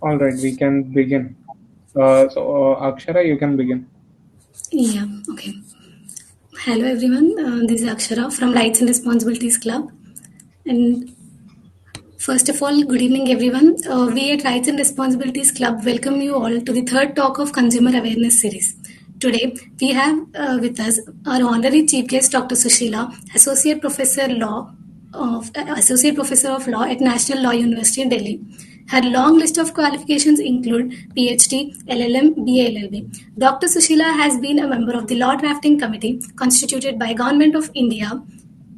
All right, we can begin. Akshara, you can begin. Yeah, okay. Hello everyone, this is Akshara from Rights and Responsibilities Club. And first of all, good evening everyone. We at Rights and Responsibilities Club welcome you all to the third talk of Consumer Awareness Series. Today, we have with us our honorary chief guest, Dr. Sushila, Associate Professor of Law at National Law University, Delhi. Her long list of qualifications include PhD, LLM, BA, LLB. Dr. Sushila has been a member of the Law Drafting Committee constituted by Government of India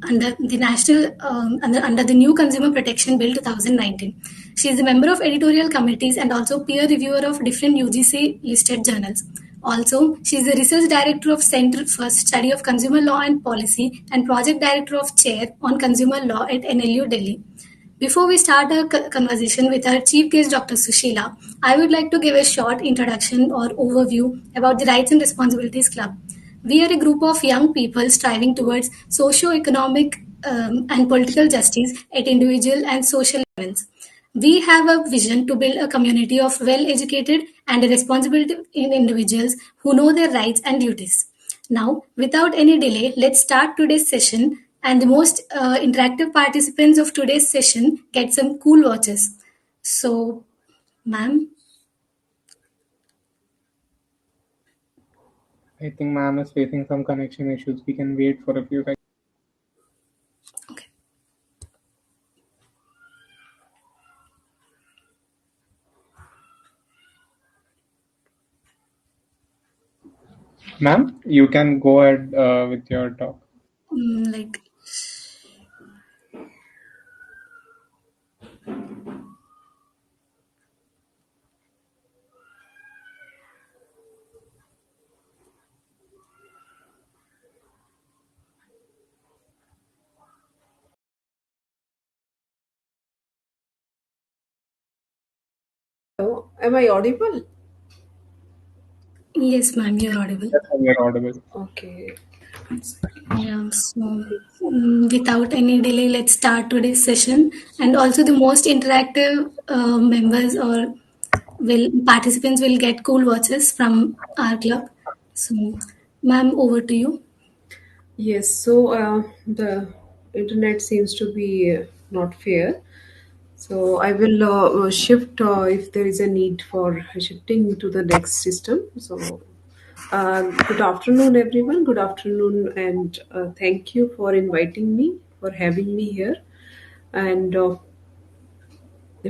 under the new Consumer Protection Bill 2019. She is a member of editorial committees and also peer reviewer of different UGC listed journals. Also, she is the research director of Center for Study of Consumer Law and Policy and project director of Chair on Consumer Law at NLU Delhi. Before we start our conversation with our chief guest, Dr. Sushila, I would like to give a short introduction or overview about the Rights and Responsibilities Club. We are a group of young people striving towards socio-economic and political justice at individual and social levels. We have a vision to build a community of well-educated and responsible individuals who know their rights and duties. Now, without any delay, let's start today's session. And the most interactive participants of today's session get some cool watches. So, ma'am, I think ma'am is facing some connection issues. We can wait for a few seconds. okay. Ma'am, you can go ahead with your talk. Like, Oh, am I audible? yes, ma'am, you're audible. Yes, ma'am, you're audible. Okay. Yeah, so without any delay, let's start today's session. And also, the most interactive members or will participants will get cool watches from our club. So, ma'am, over to you. Yes, so the internet seems to be not fair. So I will shift if there is a need for shifting to the next system. So good afternoon, everyone. Good afternoon, and thank you for inviting me, for having me here, and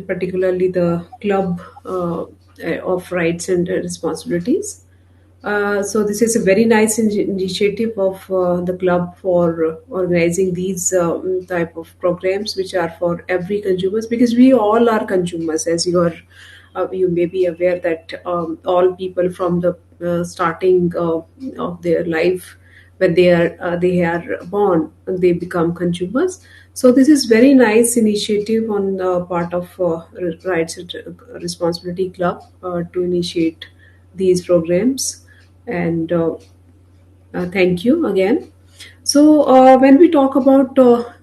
particularly the club of rights and responsibilities. So this is a very nice initiative of the club for organizing these type of programs, which are for every consumers, because we all are consumers, as you may be aware that all people from the starting of their life, when they are born, they become consumers. So this is very nice initiative on the part of Rights and Responsibility Club to initiate these programs, and thank you again. So when we talk about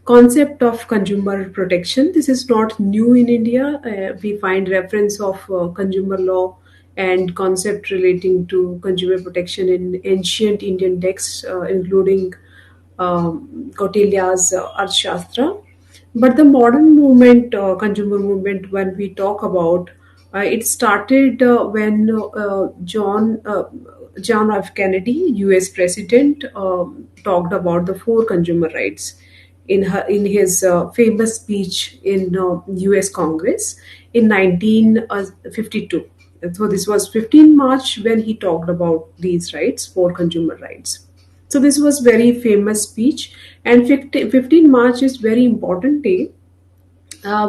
concept of consumer protection, this is not new in India. We find reference of consumer law and concept relating to consumer protection in ancient Indian texts, including Kautilya's Arthashastra. But the modern movement, consumer movement, when we talk about, it started when John F. Kennedy, U.S. President, talked about the four consumer rights in his famous speech in U.S. Congress in 1952. So this was 15 March when he talked about these rights, four consumer rights. So this was very famous speech, and 15 March is very important day,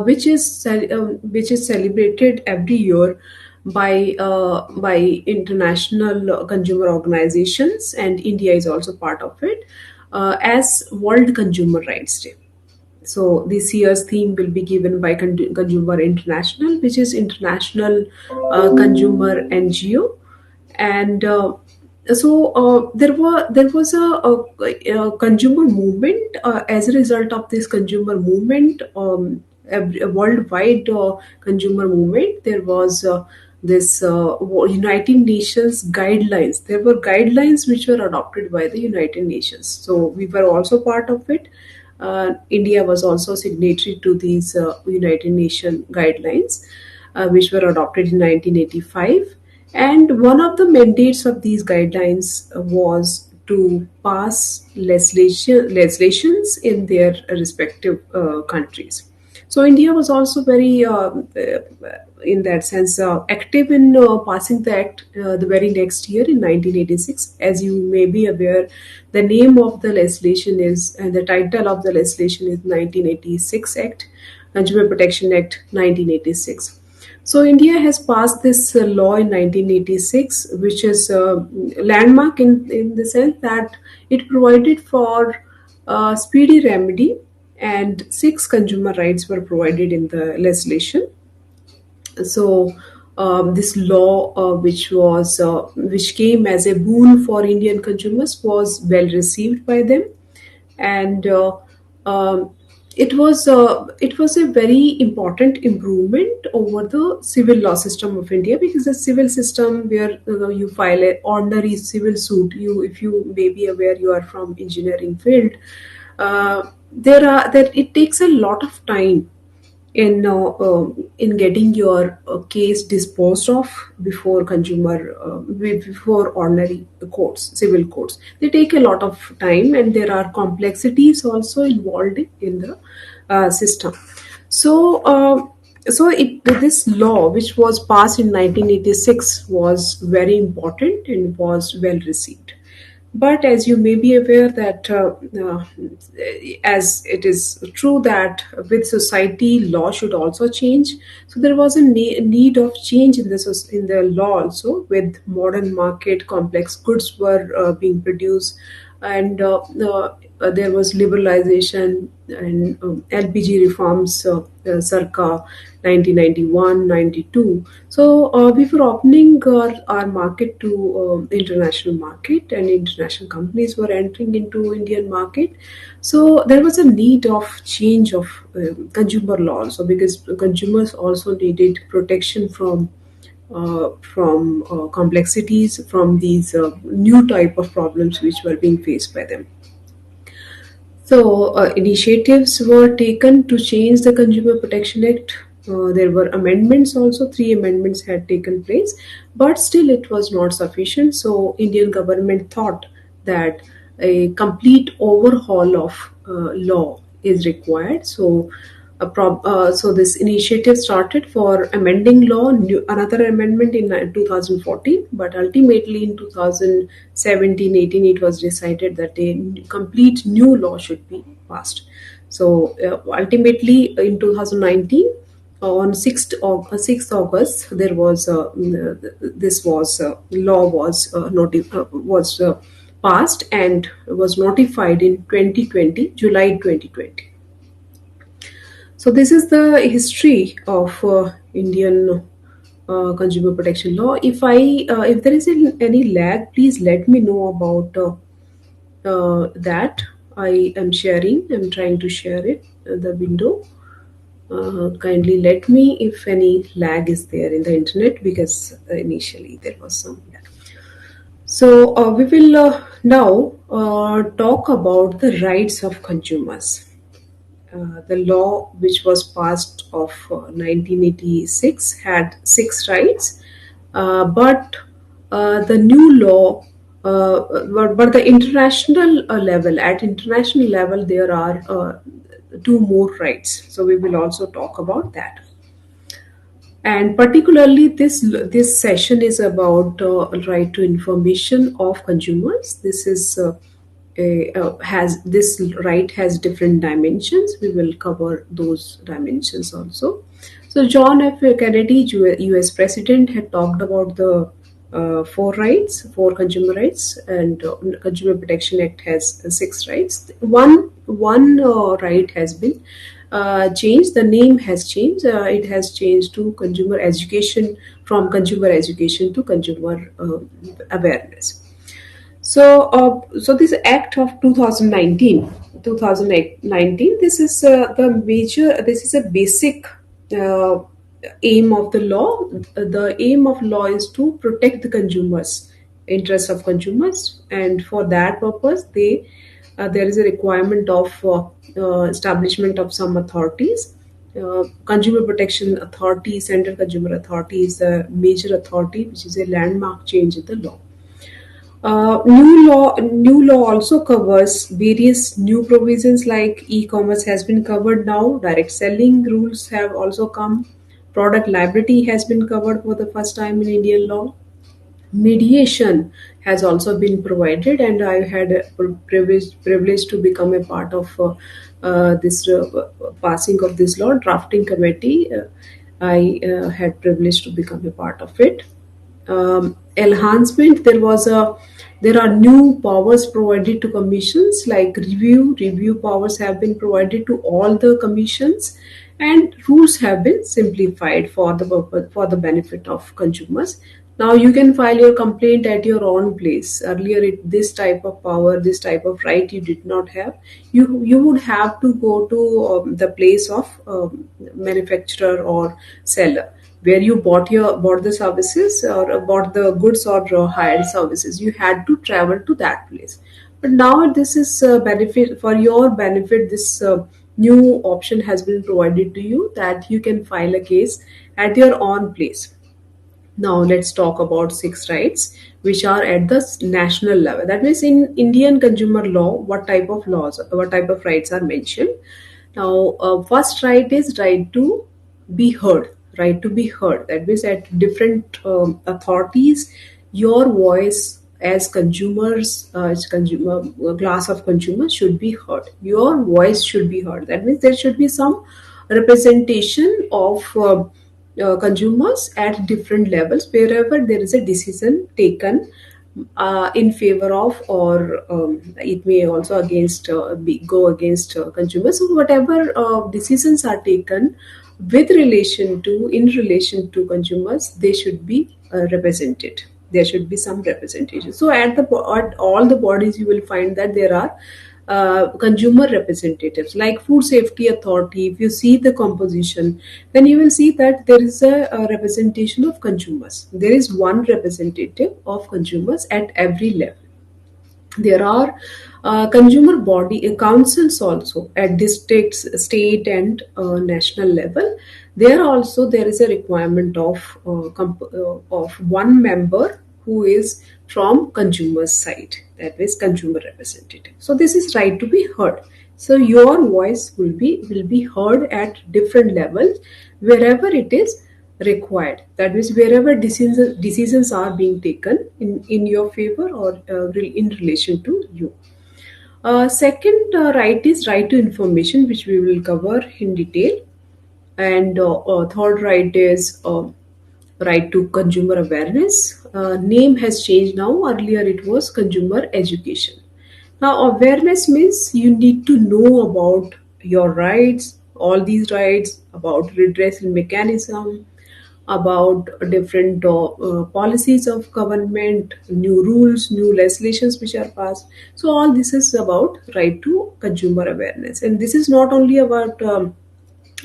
which is celebrated every year by international consumer organizations, and India is also part of it, as World Consumer Rights Day. So this year's theme will be given by Consumer International, which is international consumer NGO, and there was a consumer movement. As a result of this consumer movement, a worldwide consumer movement. There was this United Nations guidelines. There were guidelines which were adopted by the United Nations. So we were also part of it. India was also signatory to these United Nations guidelines, which were adopted in 1985. And one of the mandates of these guidelines was to pass legislations in their respective countries. So India was also very, in that sense, active in passing the act the very next year in 1986. As you may be aware, the name of the legislation is, and the title of the legislation is 1986 Act, Consumer Protection Act 1986. So India has passed this law in 1986, which is a landmark in the sense that it provided for speedy remedy, and six consumer rights were provided in the legislation. So this law, which came as a boon for Indian consumers, was well received by them, and um, it was a very important improvement over the civil law system of India, because the civil system where you file an ordinary civil suit, you, if you may be aware, you are from engineering field, there it takes a lot of time in getting your case disposed of before before ordinary courts, civil courts. They take a lot of time, and there are complexities also involved in the system. So this law, which was passed in 1986, was very important and was well received. But as you may be aware that as it is true that with society, law should also change. So there was a need of change in in the law also. With modern market, complex goods were being produced, and there was liberalization and LPG reforms circa 1991-92. So we were opening our market to international market, and international companies were entering into Indian market. So there was a need of change of consumer law also, because consumers also needed protection from complexities, from these new type of problems which were being faced by them. So, initiatives were taken to change the Consumer Protection Act. There were amendments also, three amendments had taken place, but still it was not sufficient. So, Indian government thought that a complete overhaul of law is required. So, so this initiative started for amending law, another amendment in 2014, but ultimately in 2017-18 it was decided that a complete new law should be passed. So ultimately in 2019, on 6th August, there was this was law was passed and was notified in 2020, July 2020. So this is the history of Indian consumer protection law. If there is any lag, please let me know about that. I am sharing. I'm trying to share it. The window. Kindly let me if any lag is there in the internet, because initially there was some lag. So we will now talk about the rights of consumers. The law which was passed of 1986 had six rights, but the new law, but the international level, at international level, there are two more rights. So we will also talk about that. And particularly, this session is about right to information of consumers. Has this right has different dimensions. We will cover those dimensions also. So John F. Kennedy, U.S. President, had talked about the four consumer rights, and Consumer Protection Act has six rights. One right has been changed. The name has changed. It has changed to consumer education, from consumer education to consumer awareness. So this Act of 2019 2019. This is this is a basic uh, aim of the law. The aim of law is to protect the consumers, interests of consumers, and for that purpose, there is a requirement of establishment of some authorities. Consumer Protection Authority, Central Consumer Authority, is a major authority, which is a landmark change in the law. New law also covers various new provisions like e-commerce has been covered now. Direct selling rules have also come. Product liability has been covered for the first time in Indian law. Mediation has also been provided, and I had a privilege to become a part of this passing of this law drafting committee. I had privilege to become a part of it. Enhancement, there are new powers provided to commissions like review powers have been provided to all the commissions, and rules have been simplified for the purpose, for the benefit of consumers. Now you can file your complaint at your own place. Earlier, this type of power, this type of right you did not have. You would have to go to the place of manufacturer or seller where you bought the services or bought the goods or hired services. You had to travel to that place. But now this is benefit for your benefit. This new option has been provided to you that you can file a case at your own place. Now let's talk about six rights which are at the national level. That means in Indian consumer law, what type of rights are mentioned. Now, first right is right to be heard. Right to be heard. That means at different authorities, your voice as consumers, as consumer class of consumers should be heard. Your voice should be heard. That means there should be some representation of consumers at different levels wherever there is a decision taken in favor of, or it may also go against consumers. So whatever decisions are taken in relation to consumers, they should be represented. There should be some representation. So at all the bodies, you will find that there are consumer representatives like Food Safety Authority. If you see the composition, then you will see that there is a representation of consumers. There is one representative of consumers at every level. There are consumer body councils also at districts, state, and national level. There is a requirement of one member who is from consumer side, that is consumer representative. So this is right to be heard. So your voice will be heard at different levels wherever it is required. That means wherever decisions are being taken in your favor or in relation to you. Second right is right to information, which we will cover in detail. And third right is right to consumer awareness. Name has changed now. Earlier it was consumer education. Now awareness means you need to know about your rights, all these rights, about redressal mechanism, about different policies of government, new rules, new legislations which are passed. So all this is about right to consumer awareness, and this is not only about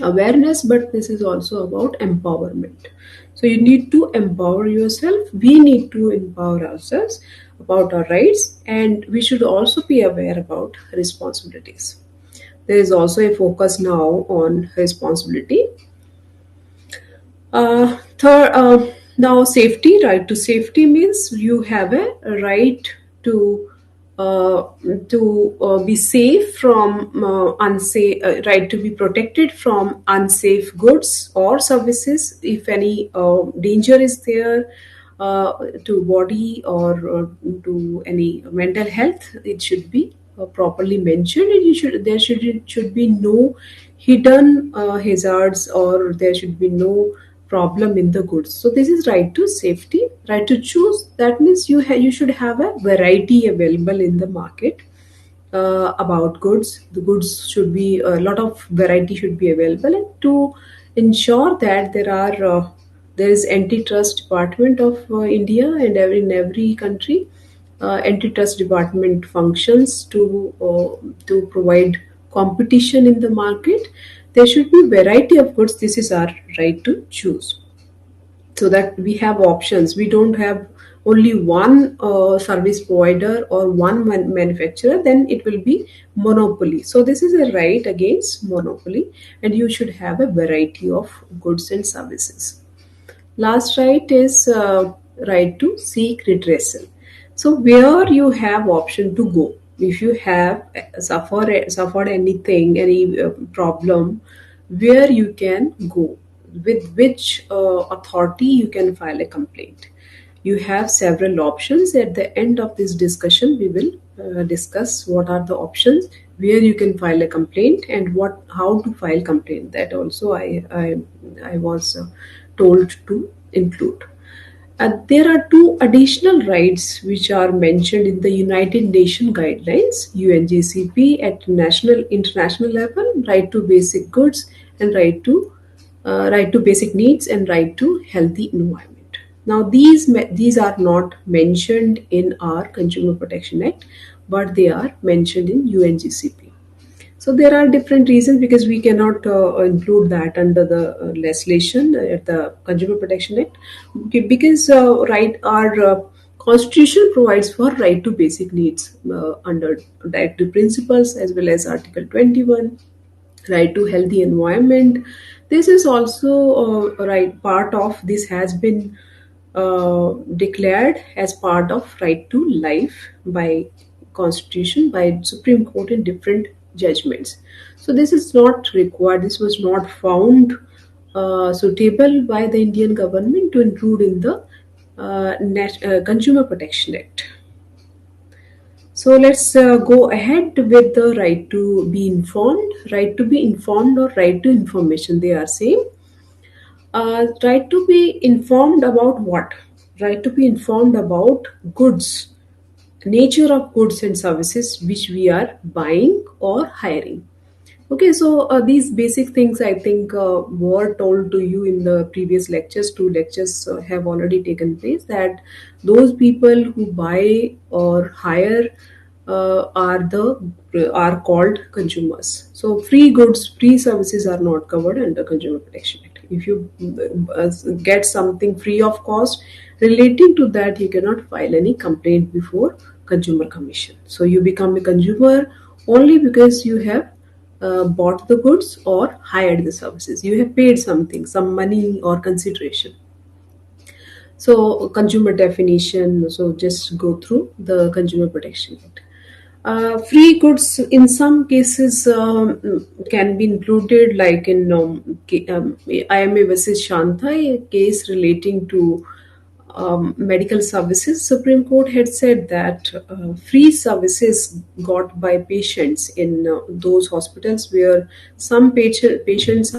awareness, but this is also about empowerment. So you need to empower yourself. We need to empower ourselves about our rights, and we should also be aware about responsibilities. There is also a focus now on responsibility. Now, safety. Right to safety means you have a right to uh, be safe from unsafe. Right to be protected from unsafe goods or services. If any danger is there to body or to any mental health, it should be properly mentioned. And there should be no hidden hazards, or there should be no problem in the goods. So this is right to safety. Right to choose, that means you should have a variety available in the market about goods. The goods should be, a lot of variety should be available, and to ensure that there is antitrust department of India, and in every country antitrust department functions to provide competition in the market. There should be variety of goods. This is our right to choose, so that we have options. We don't have only one service provider or one manufacturer, then it will be monopoly. So this is a right against monopoly, and you should have a variety of goods and services. Last right is right to seek redressal. So where you have option to go, if you have suffered anything, any problem, where you can go, with which authority you can file a complaint. You have several options. At the end of this discussion, we will discuss what are the options where you can file a complaint and what how to file complaint. That also I was told to include. There are two additional rights which are mentioned in the United Nations guidelines (UNGCP) at national international level: right to basic goods and right to basic needs and right to healthy environment. Now these are not mentioned in our Consumer Protection Act, but they are mentioned in UNGCP. So there are different reasons because we cannot include that under the legislation at the Consumer Protection Act. Okay, because right our constitution provides for right to basic needs under directive principles as well as Article 21, right to healthy environment. This is also right part of this has been declared as part of right to life by constitution by Supreme Court in different judgments. So this is not required, this was not found suitable by the Indian government to include in the Consumer Protection Act. So let's go ahead with the right to be informed. Right to be informed or right to information, they are same. Right to be informed about what? Right to be informed about goods, nature of goods and services which we are buying or hiring. Okay, so these basic things I think were told to you in the previous lectures. Two lectures have already taken place, that those people who buy or hire are called consumers. So free goods, free services are not covered under Consumer Protection Act. If you get something free of cost relating to that, you cannot file any complaint before Consumer Commission. So you become a consumer only because you have bought the goods or hired the services. You have paid something, some money or consideration. So consumer definition. So just go through the Consumer Protection Act. Free goods in some cases can be included, like in IMA versus Shanta, a case relating to medical services. Supreme Court had said that free services got by patients in those hospitals where some patients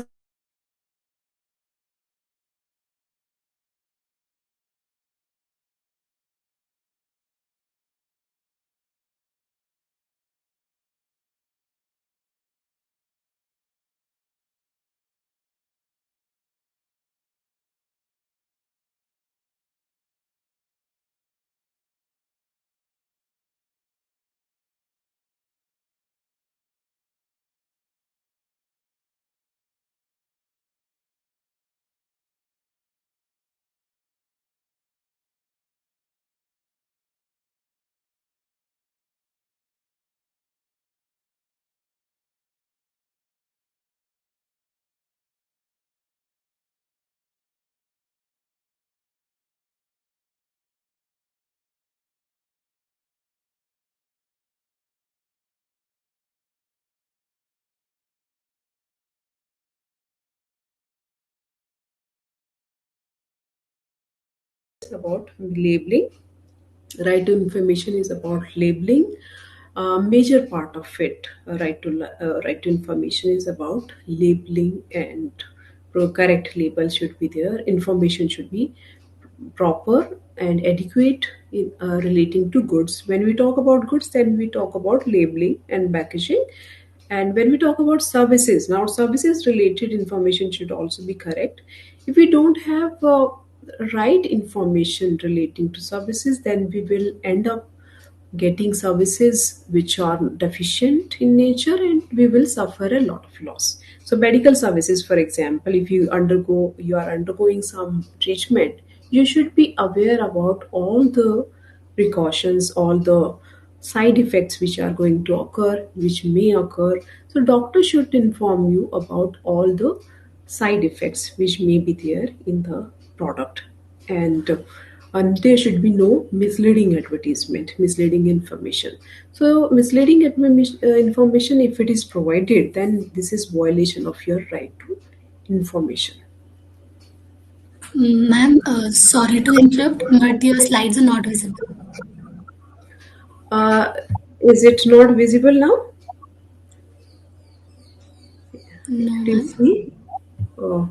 about labeling. Right to information is about labeling. Major part of it, right to information, is about labeling, and correct label should be there. Information should be proper and adequate in relating to goods. When we talk about goods, then we talk about labeling and packaging. And when we talk about services, now services related information should also be correct. If we don't have right information relating to services, then we will end up getting services which are deficient in nature, and we will suffer a lot of loss. So medical services, for example, if you are undergoing some treatment, you should be aware about all the precautions, all the side effects which are going to occur, which may occur. So doctor should inform you about all the side effects which may be there in the product. And there should be no misleading advertisement, misleading information. So misleading information, if it is provided, then this is violation of your right to information. Ma'am, sorry to interrupt, but your slides are not visible. uh, is it not visible now? No, Could you ma'am. see? uh,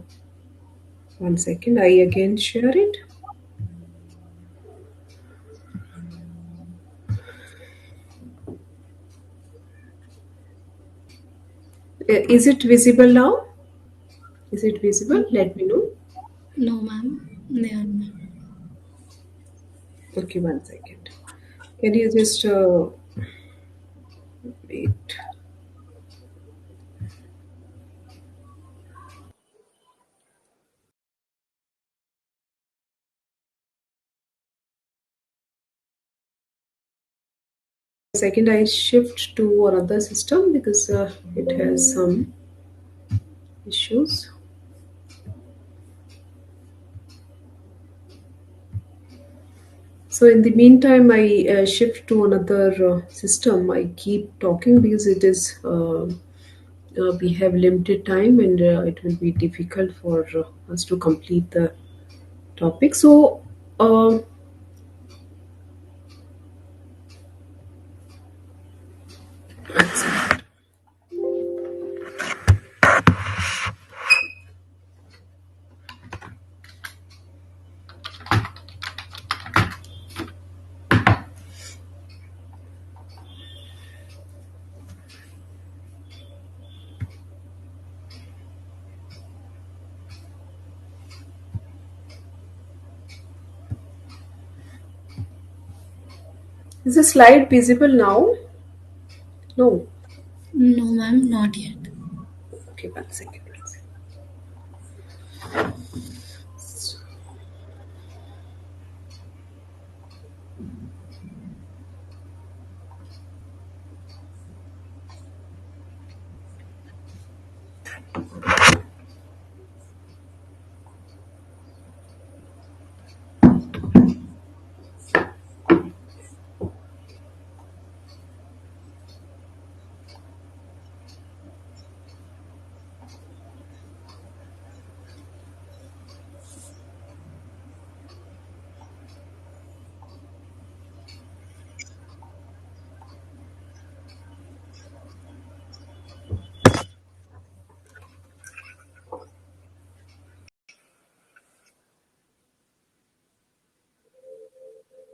One second, I again share it. Is it visible now? Is it visible? Let me know. No, ma'am. No, ma'am. Okay, one second. Can you just wait? Second, I shift to another system because it has some issues. So in the meantime, I shift to another system. I keep talking because it is we have limited time, and it will be difficult for us to complete the topic. So is the slide visible now? No. No, ma'am, not yet. Okay, one second.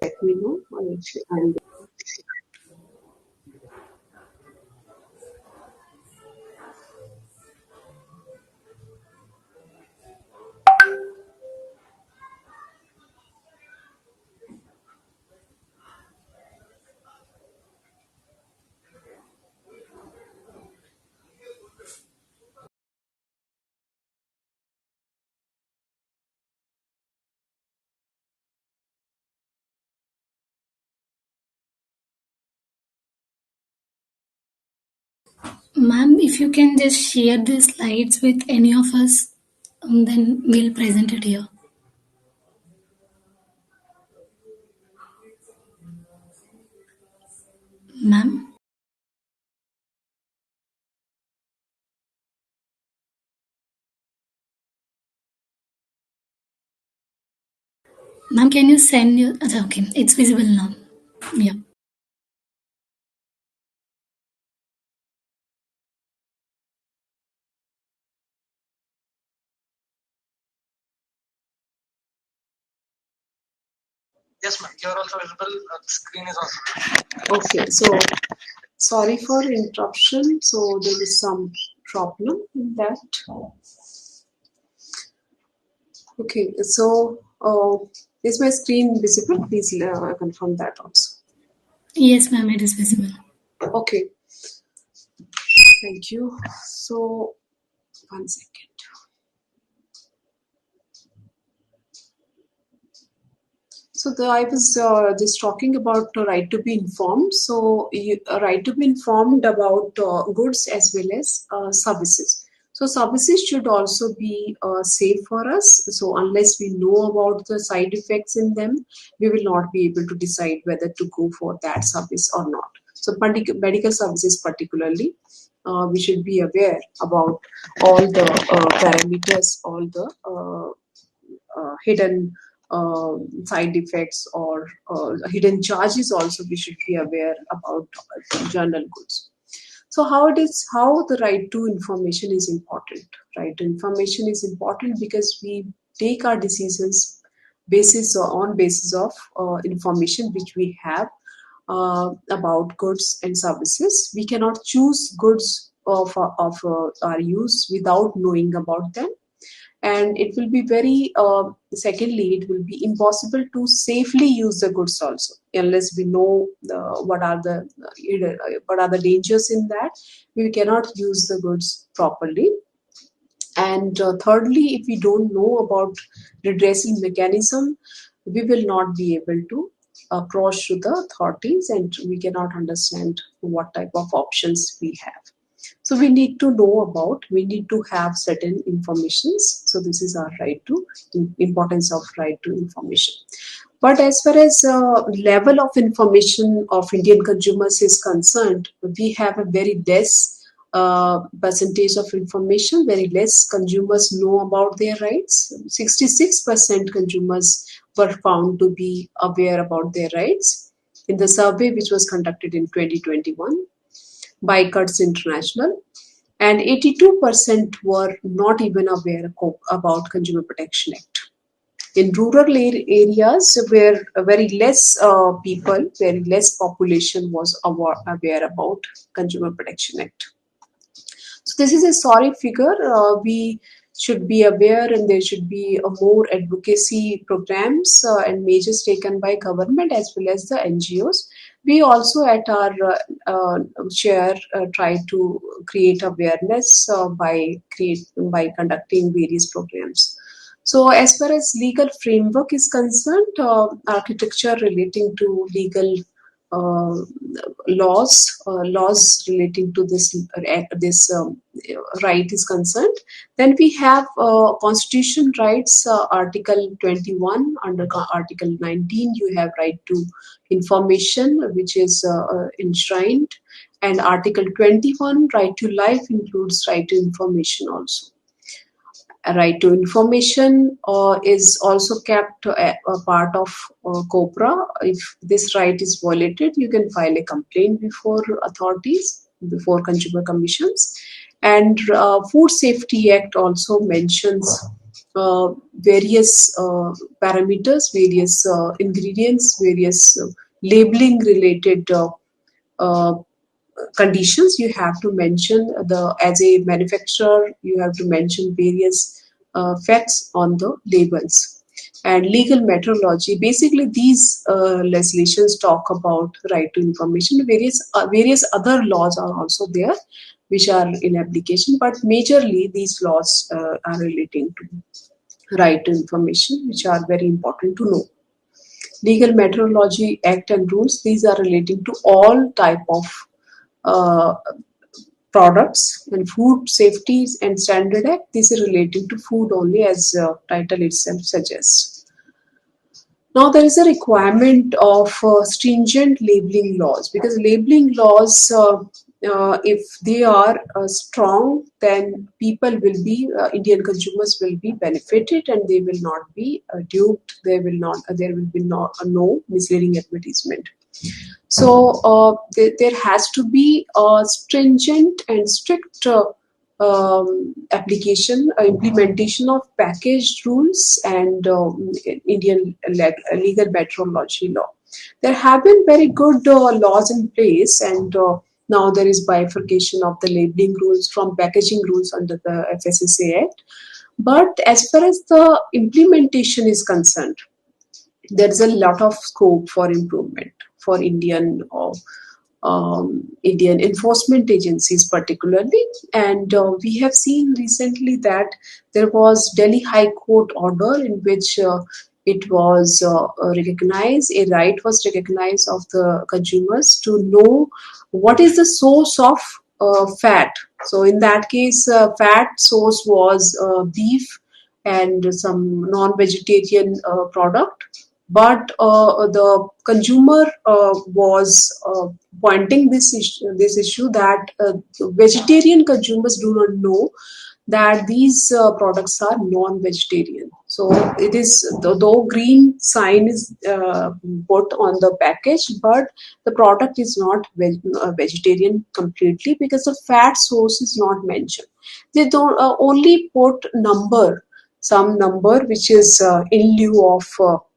Let me know. I'm Ma'am, if you can just share the slides with any of us, then we'll present it here. Ma'am? Ma'am, can you send your... Okay, it's visible now. Yeah. Yes, ma'am. You're also visible. The screen is also. Okay, so sorry for interruption. So there is some problem in that. Okay, so is my screen visible? Please confirm that also. Yes, ma'am, it is visible. Okay, thank you. So, one second. So I was just talking about the right to be informed. So right to be informed about goods as well as services. So services should also be safe for us. So unless we know about the side effects in them, we will not be able to decide whether to go for that service or not. So medical services particularly, we should be aware about all the parameters, all the hidden side effects or hidden charges also we should be aware about journal goods. So how the right to information is important. Right to information is important because we take our decisions basis of information which we have about goods and services. We cannot choose goods of our use without knowing about them, and it will be very secondly it will be impossible to safely use the goods also unless we know what are the dangers in that. We cannot use the goods properly. And thirdly, if we don't know about redressing mechanism, we will not be able to approach to the authorities, and we cannot understand what type of options we have. So we need to know about, we need to have certain informations. So this is our right to, importance of right to information. But as far as level of information of Indian consumers is concerned, we have a very less percentage of information, very less consumers know about their rights. 66% consumers were found to be aware about their rights in the survey which was conducted in 2021 by Cuts International, and 82% were not even aware about Consumer Protection Act. In rural areas where very less people, very less population was aware about Consumer Protection Act. So this is a sorry figure. We should be aware, and there should be a more advocacy programs and measures taken by government as well as the NGOs. We also at our share try to create awareness by conducting various programs. So as far as legal framework is concerned, architecture relating to legal uh, laws relating to this right is concerned. Then we have constitution rights, article 21. Under article 19 you have right to information, which is enshrined, and article 21, right to life, includes right to information also. A right to information is also kept a part of COPRA. If this right is violated, you can file a complaint before authorities, before consumer commissions. And Food Safety Act also mentions various parameters, various ingredients, various labeling related uh, conditions. You have to mention the, as a manufacturer, you have to mention various facts on the labels. And legal metrology, basically these legislations talk about right to information. Various other laws are also there which are in application, but majorly these laws are relating to right to information, which are very important to know. Legal metrology act and rules, these are relating to all type of uh, products. And Food Safety and Standard Act, this is relating to food only, as title itself suggests. Now there is a requirement of stringent labeling laws, because labeling laws, if they are strong, then people will be, Indian consumers will be benefited, and they will not be duped. There will be no misleading advertisement. So there has to be a stringent and strict implementation of packaged rules and Indian legal metrology law. There have been very good laws in place, and now there is bifurcation of the labeling rules from packaging rules under the FSSA Act. But as far as the implementation is concerned, there is a lot of scope for improvement. for Indian enforcement agencies particularly. And we have seen recently that there was Delhi High Court order in which it was recognized, a right was recognized of the consumers to know what is the source of fat. So in that case, fat source was beef and some non-vegetarian product, but the consumer was pointing this issue that vegetarian consumers do not know that these products are non-vegetarian. So it is, though green sign is put on the package, but the product is not vegetarian completely because the fat source is not mentioned. They don't only put some number which is in lieu of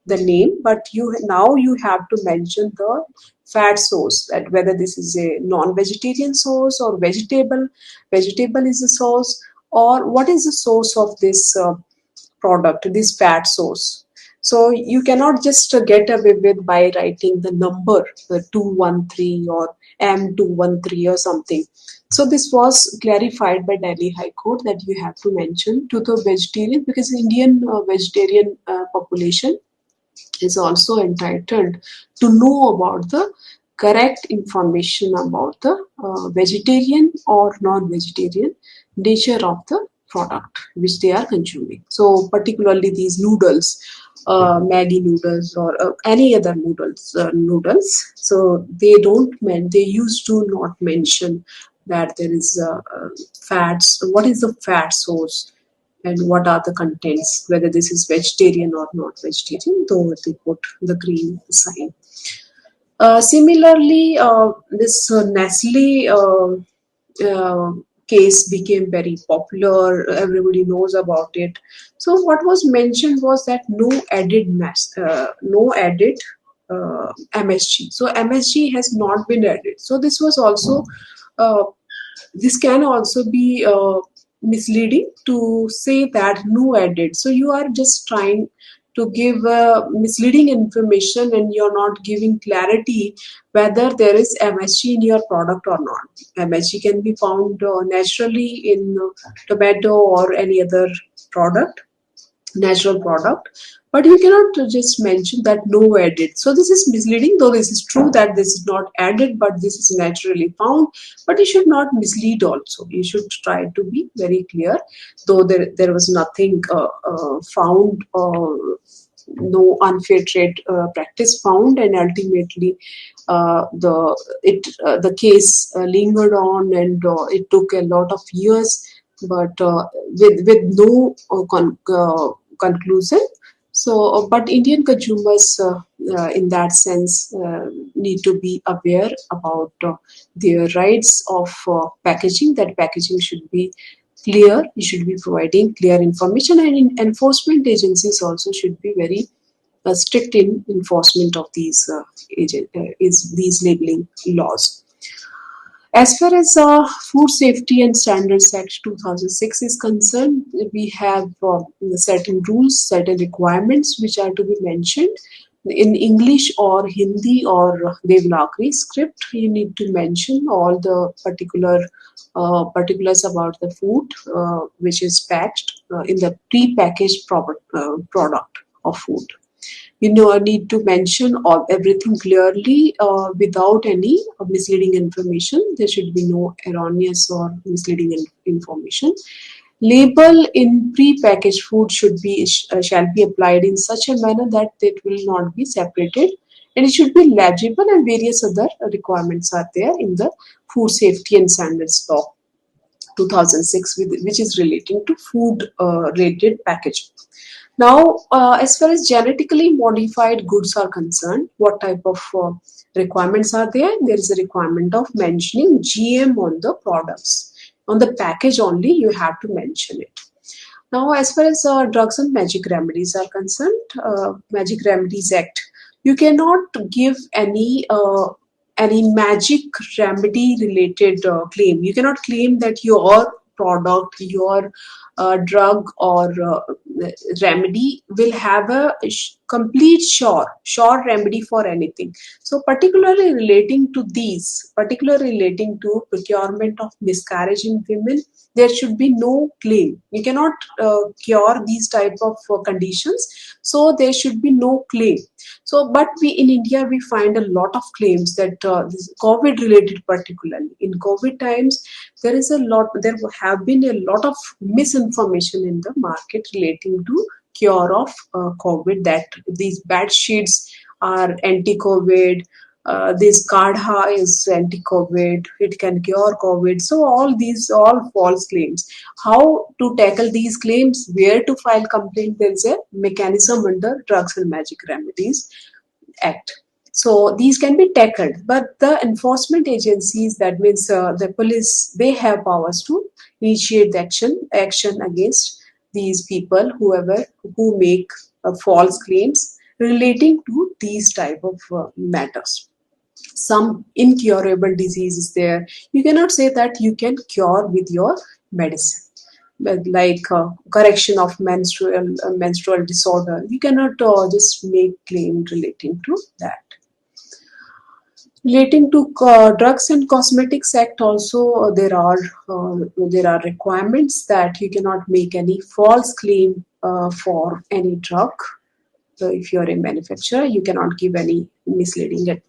the name, but you have to mention the fat source, that whether this is a non-vegetarian source or vegetable is the source, or what is the source of this product, this fat source. So you cannot just get away with by writing the number, the 213 or M213 or something. So this was clarified by Delhi High Court that you have to mention to the vegetarian, because Indian vegetarian population is also entitled to know about the correct information about the vegetarian or non-vegetarian nature of the product which they are consuming. So particularly these noodles, Maggi noodles or any other noodles. So they used to not mention that there is fats. What is the fat source? And what are the contents, whether this is vegetarian or not vegetarian, though they put the green sign. Similarly, this Nestle case became very popular. Everybody knows about it. So what was mentioned was that no added MSG. So MSG has not been added. So this was also uh, this can also be misleading to say that no added. So you are just trying to give misleading information, and you're not giving clarity whether there is MSG in your product or not. MSG can be found naturally in tomato or any other product, natural product, but you cannot just mention that no added. So this is misleading, though this is true that this is not added, but this is naturally found. But you should not mislead also. You should try to be very clear, though there was nothing found, no unfair trade practice found, and ultimately the case lingered on, and it took a lot of years, but with no conclusion. So, but Indian consumers, in that sense, need to be aware about their rights of packaging. That packaging should be clear. You should be providing clear information, and enforcement agencies also should be very strict in enforcement of these labeling laws. As far as Food Safety and Standards Act 2006 is concerned, we have certain rules, certain requirements which are to be mentioned. In English or Hindi or Devanagari script, you need to mention all the particulars about the food which is packed in the pre-packaged product of food. You know, I need to mention everything clearly without any misleading information. There should be no erroneous or misleading information. Label in pre-packaged food shall be applied in such a manner that it will not be separated, and it should be legible, and various other requirements are there in the Food Safety and Standards Law 2006, which is relating to food rated packaging. Now, as far as genetically modified goods are concerned, what type of requirements are there? There is a requirement of mentioning GM on the products. On the package only, you have to mention it. Now, as far as drugs and magic remedies are concerned, Magic Remedies Act, you cannot give any magic remedy related claim. You cannot claim that your product, your drug or remedy will have a complete sure remedy for anything. So particularly relating to procurement of miscarriage in women, there should be no claim. You cannot cure these type of conditions, so there should be no claim. So, but we in India we find a lot of claims that this COVID related, particularly in COVID times, there have been a lot of misinformation in the market relating to cure of COVID, that these bed sheets are anti-COVID, this Kadha is anti-COVID, it can cure COVID. So all false claims. How to tackle these claims? Where to file complaint? There is a mechanism under Drugs and Magic Remedies Act. So these can be tackled, but the enforcement agencies, that means the police, they have powers to initiate the action against these people, who make false claims relating to these type of matters. Some incurable disease is there. You cannot say that you can cure with your medicine. But like correction of menstrual disorder, you cannot just make claim relating to that. Relating to Drugs and Cosmetics Act, also there are requirements that you cannot make any false claim for any drug. So if you are a manufacturer, you cannot give any misleading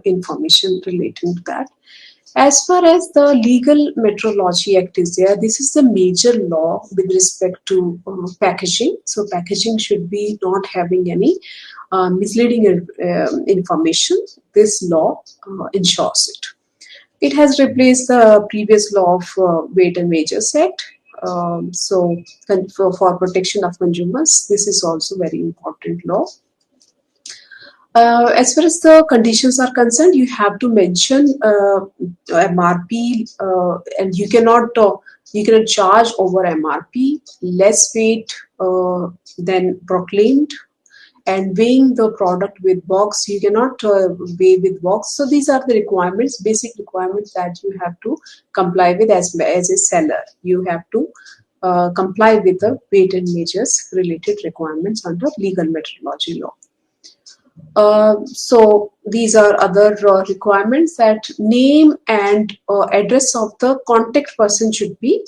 information relating to that. As far as the Legal Metrology Act is there, this is the major law with respect to packaging. So packaging should be not having any misleading information. This law ensures it. It has replaced the previous law of Weight and Measures Act. For protection of consumers, this is also very important law. As far as the conditions are concerned, you have to mention MRP, and you cannot charge over MRP, less weight than proclaimed, and weighing the product with box. You cannot weigh with box. So these are the requirements, basic requirements that you have to comply with as a seller. You have to comply with the weight and measures related requirements under legal metrology law. So these are other requirements, that name and address of the contact person should be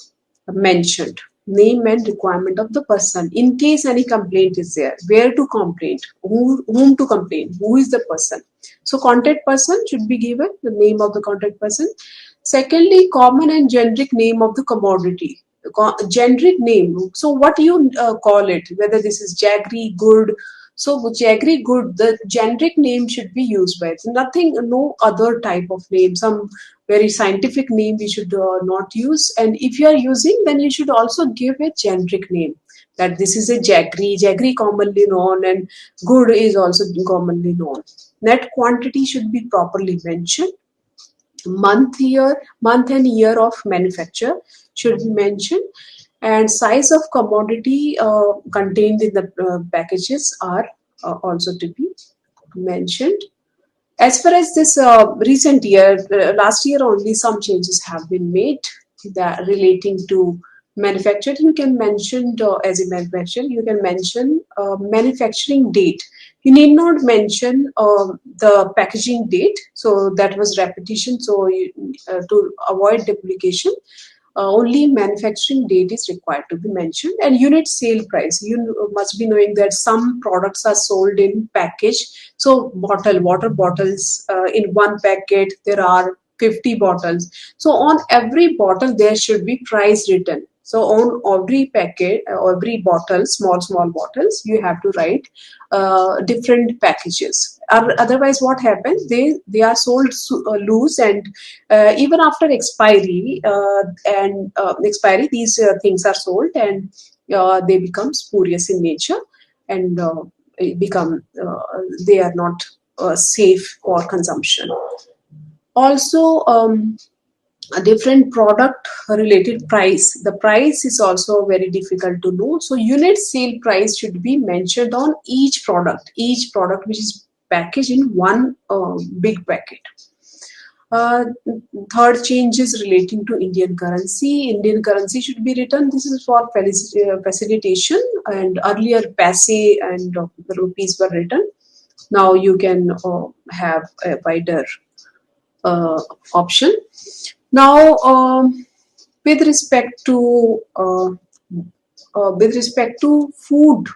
mentioned. Name and requirement of the person. In case any complaint is there, where to complain, whom to complain, who is the person. So contact person should be given, the name of the contact person. Secondly, common and generic name of the commodity. Generic name. So what you call it, whether this is jaggery, good. So jaggery good, the generic name should be used by it. No other type of name, some very scientific name we should not use. And if you are using, then you should also give a generic name, that this is a jaggery commonly known, and good is also commonly known. Net quantity should be properly mentioned. Month and year of manufacture should be mentioned, and size of commodity contained in the packages are also to be mentioned. As far as this recent year, last year only, some changes have been made that relating to manufactured. You can mention as a manufacturer, you can mention manufacturing date. You need not mention the packaging date. So that was repetition. So to avoid duplication, only manufacturing date is required to be mentioned, and unit sale price. You must be knowing that some products are sold in package. So water bottles, in one packet there are 50 bottles. So on every bottle there should be price written. So on every packet, every bottle, small bottles, you have to write different packages. Otherwise, what happens? They are sold loose, and even after expiry, these things are sold, and they become spurious in nature, and they are not safe for consumption. Also, a different product related price. The price is also very difficult to know. So unit sale price should be mentioned on each product which is packaged in one big packet. Uh, Third change is relating to Indian currency. Indian currency should be written. This is for facilitation, and earlier paise and the rupees were written. Now you can have a wider uh, option. Now, with respect to food,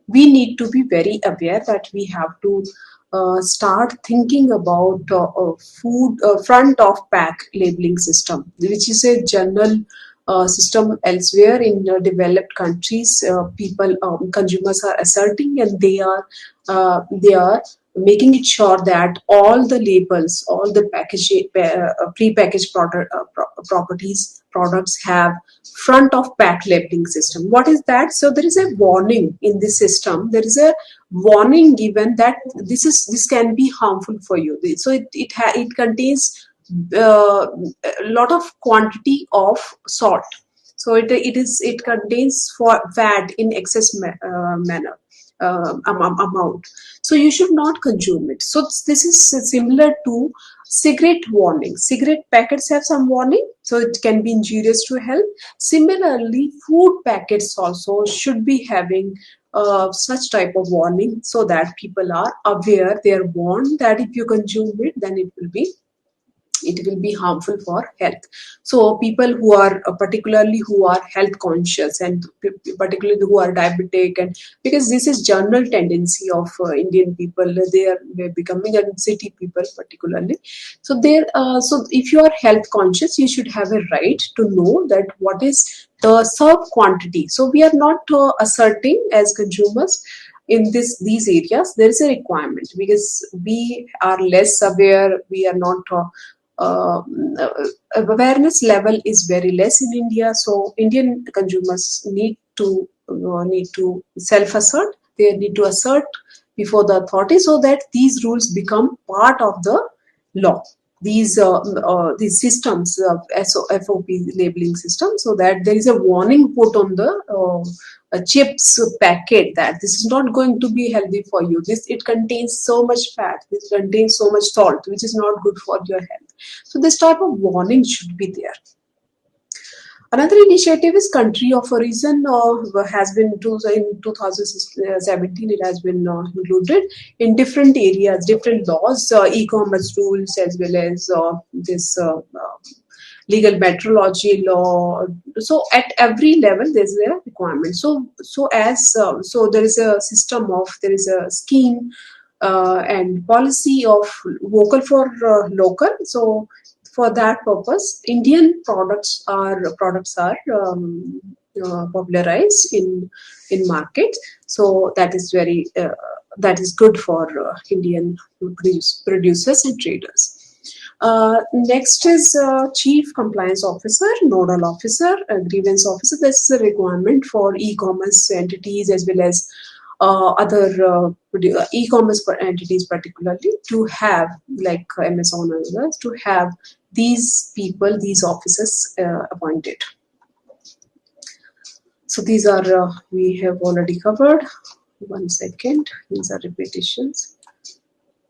we need to be very aware that we have to start thinking about food front of pack labeling system, which is a general system elsewhere in developed countries. People, consumers are asserting, and they are making it sure that all the labels, all the pre-packaged products have front of pack labeling system. What is that? So there is a warning in this system. There is a warning given that this can be harmful for you. So it contains a lot of quantity of salt. So it contains for fat in excess manner amount. So you should not consume it. So this is similar to cigarette warning. Cigarette packets have some warning, so it can be injurious to health. Similarly, food packets also should be having such type of warning, so that people are aware. They are warned that if you consume it, then it will be harmful for health. So people who are particularly who are health conscious, and particularly who are diabetic, and because this is general tendency of Indian people, they're becoming, and city people particularly. So so if you are health conscious, you should have a right to know that what is the served quantity. So we are not asserting as consumers in these areas. There is a requirement because we are less aware. We are not uh, awareness level is very less in India. So Indian consumers need to self-assert. They need to assert before the authority, so that these rules become part of the law. These systems of FOP labeling system, so that there is a warning put on the chips packet that this is not going to be healthy for you. It contains so much fat. This contains so much salt, which is not good for your health. So this type of warning should be there. Another initiative is country of origin. Has been in 2017. It has been included in different areas, different laws, e-commerce rules, as well as this legal metrology law. So at every level, there's a requirement. So there is a system of there is a scheme and policy of vocal for local. So for that purpose, Indian products are popularized in market. So that is good for Indian producers and traders. Next is Chief Compliance Officer, Nodal Officer, Grievance Officer. That's the requirement for e-commerce entities, as well as other e-commerce entities, particularly, to have, like Amazon and others, to have these people, these officers appointed. So these are we have already covered. One second, these are repetitions.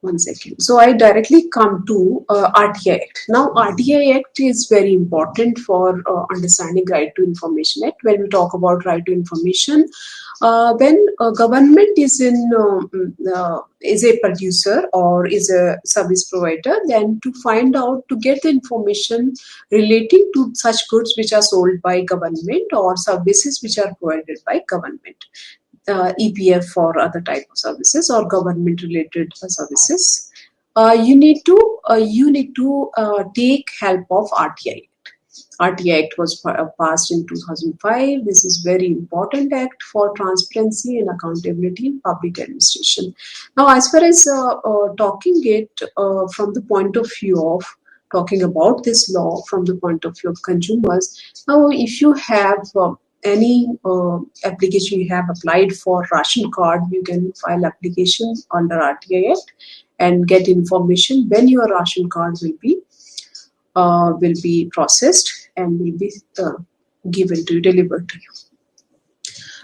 One second. So I directly come to RTI Act. Now RTI Act is very important for understanding Right to Information Act. When we talk about right to information, when government is is a producer or is a service provider, then to find out, to get the information relating to such goods which are sold by government or services which are provided by government. EPF or other type of services or government related services, you need to take help of RTI. RTI Act was passed in 2005. This is very important act for transparency and accountability in public administration. Now, as far as talking it from the point of view of talking about this law from the point of view of consumers, now if you have any application, you have applied for ration card, you can file application under RTI Act and get information when your ration card will be processed and will be given to you, delivered to you.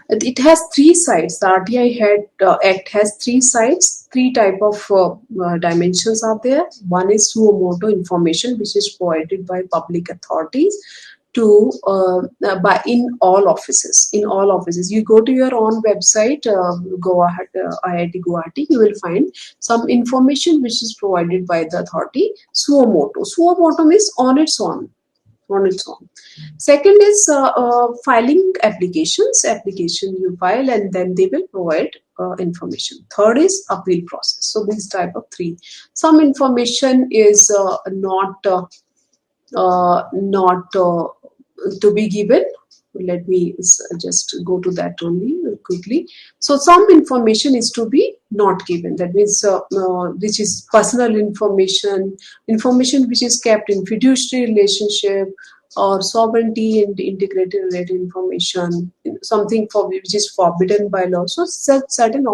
It has three sides. The Act has three sides. Three type of dimensions are there. One is suo motu information, which is provided by public authorities to by in all offices. In all offices, you go to your own website, IIT Guwahati, you will find some information which is provided by the authority. Suo motu. Suo motu means on its own. On its own. Second is filing applications. Application you file and then they will provide information. Third is appeal process. So these type of three. Some information is not to be given. Let me just go to that only quickly. So some information is to be not given. That means which is personal information, information which is kept in fiduciary relationship, or sovereignty and integrity related information, something for which is forbidden by law. So certain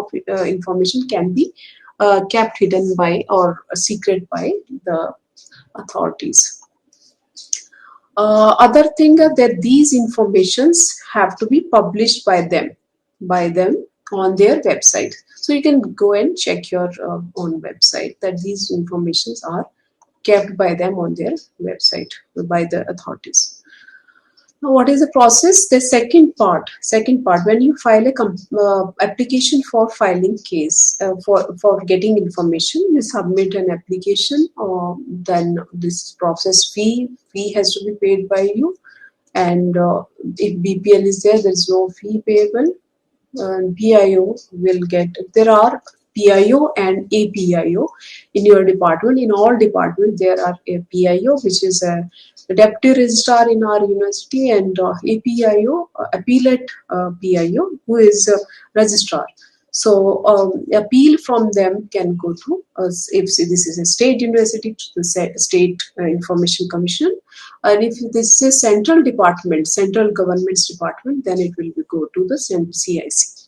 information can be kept hidden by or secret by the authorities. Other thing that these informations have to be published by them on their website. So you can go and check your own website that these informations are kept by them on their website by the authorities. Now, what is the process? The second part, when you file a application for filing case, for getting information, you submit an application, then this process fee has to be paid by you, and if BPL is there is no fee payable, and PIO will get, there are PIO and APIO in your department. In all departments, there are a PIO, which is a deputy registrar in our university, and APIO, appellate PIO, who is a registrar. So appeal from them can go to, if this is a state university, to the state information commission, and if this is central department, central government's department, then it will go to the CIC.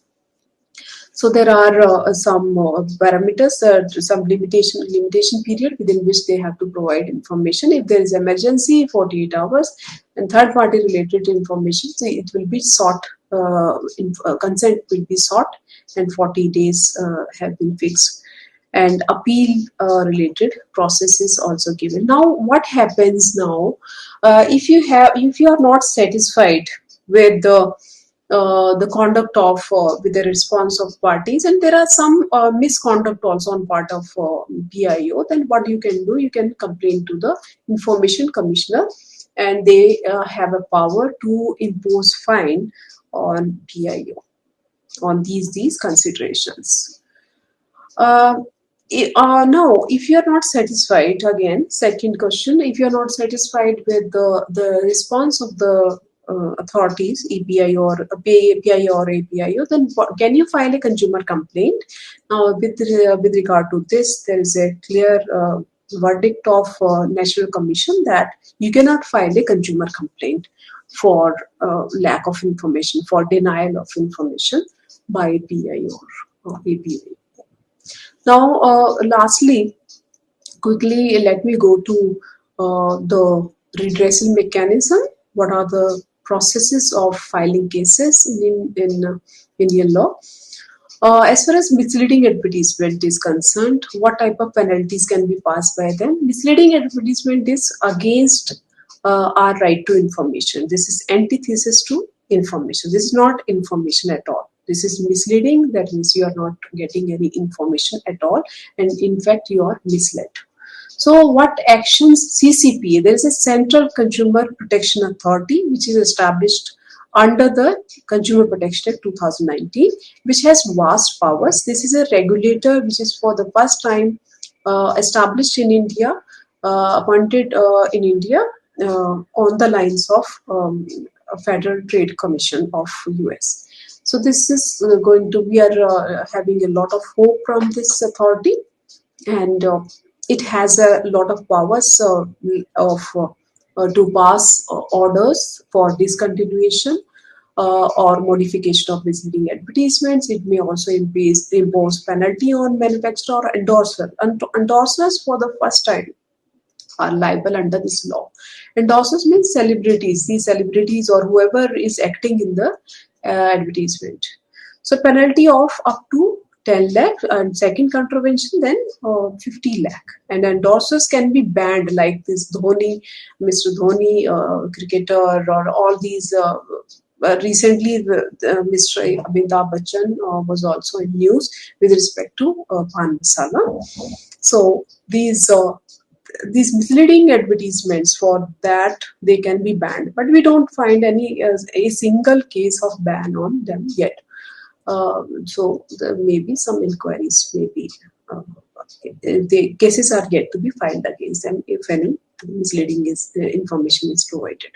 So there are some parameters, some limitation period within which they have to provide information. If there is emergency, 48 hours, and third party related information, so it will be sought, consent will be sought, and 40 days have been fixed. And appeal related process is also given. Now, what happens now if you are not satisfied with the conduct of with the response of parties, and there are some misconduct also on part of PIO, then what you can do, you can complain to the information commissioner, and they have a power to impose fine on PIO on these considerations. Now, if you are not satisfied, again, second question, if you are not satisfied with the response of the authorities, API or APIO, then can you file a consumer complaint? Now, with regard to this, there is a clear verdict of National Commission that you cannot file a consumer complaint for lack of information, for denial of information by PIO or API. Now, lastly, quickly, let me go to the redressal mechanism. What are the processes of filing cases in Indian law? As far as misleading advertisement is concerned, what type of penalties can be passed by them? Misleading advertisement is against our right to information. This is antithesis to information. This is not information at all. This is misleading. That means you are not getting any information at all, and in fact you are misled. So what actions CCPA? There is a Central Consumer Protection Authority which is established under the Consumer Protection Act 2019, which has vast powers. This is a regulator which is for the first time established in India, appointed in India on the lines of Federal Trade Commission of US. So this is going to, we are having a lot of hope from this authority, and it has a lot of powers to pass orders for discontinuation or modification of misleading advertisements. It may also impose penalty on manufacturer or endorser. Endorsers for the first time are liable under this law. Endorsers means celebrities. These celebrities or whoever is acting in the advertisement. So penalty of up to 10 lakh, and second contravention then 50 lakh. And endorsers can be banned, like this Dhoni, Mr. Dhoni, cricketer, or all these. Recently, Mr. Amitabh Bachchan was also in news with respect to Pan Masala. So these misleading advertisements, for that they can be banned, but we don't find any a single case of ban on them yet. So there may be some inquiries, maybe the cases are yet to be filed against them if any misleading information is provided.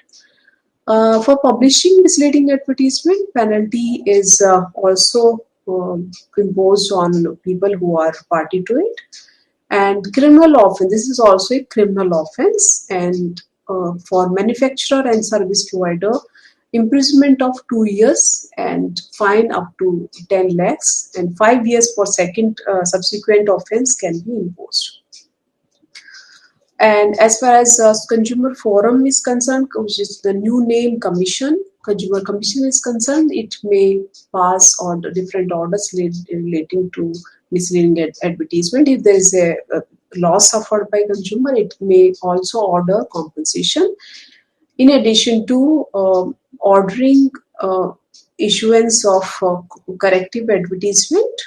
For publishing misleading advertisement, penalty is also imposed on people who are party to it. And criminal offense, this is also a criminal offense, and for manufacturer and service provider, imprisonment of 2 years and fine up to 10 lakhs, and 5 years for second subsequent offense can be imposed. And as far as consumer forum is concerned, which is the new name commission, consumer commission is concerned, it may pass on different orders relating to misleading advertisement. If there is a loss suffered by consumer, it may also order compensation. In addition to ordering issuance of corrective advertisement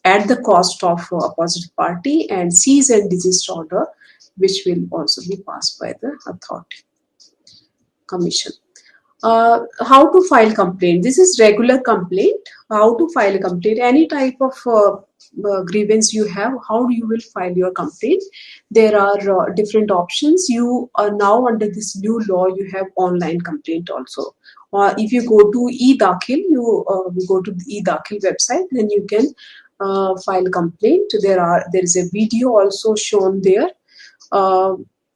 at the cost of opposite party, and cease and desist order, which will also be passed by the authority commission. How to file complaint? This is regular complaint. How to file a complaint? Any type of grievance you have, how you will file your complaint? There are different options. You are now under this new law. You have online complaint also. If you go to e-Dakhil, you go to the e-Dakhil website, then you can file complaint. There is a video also shown there.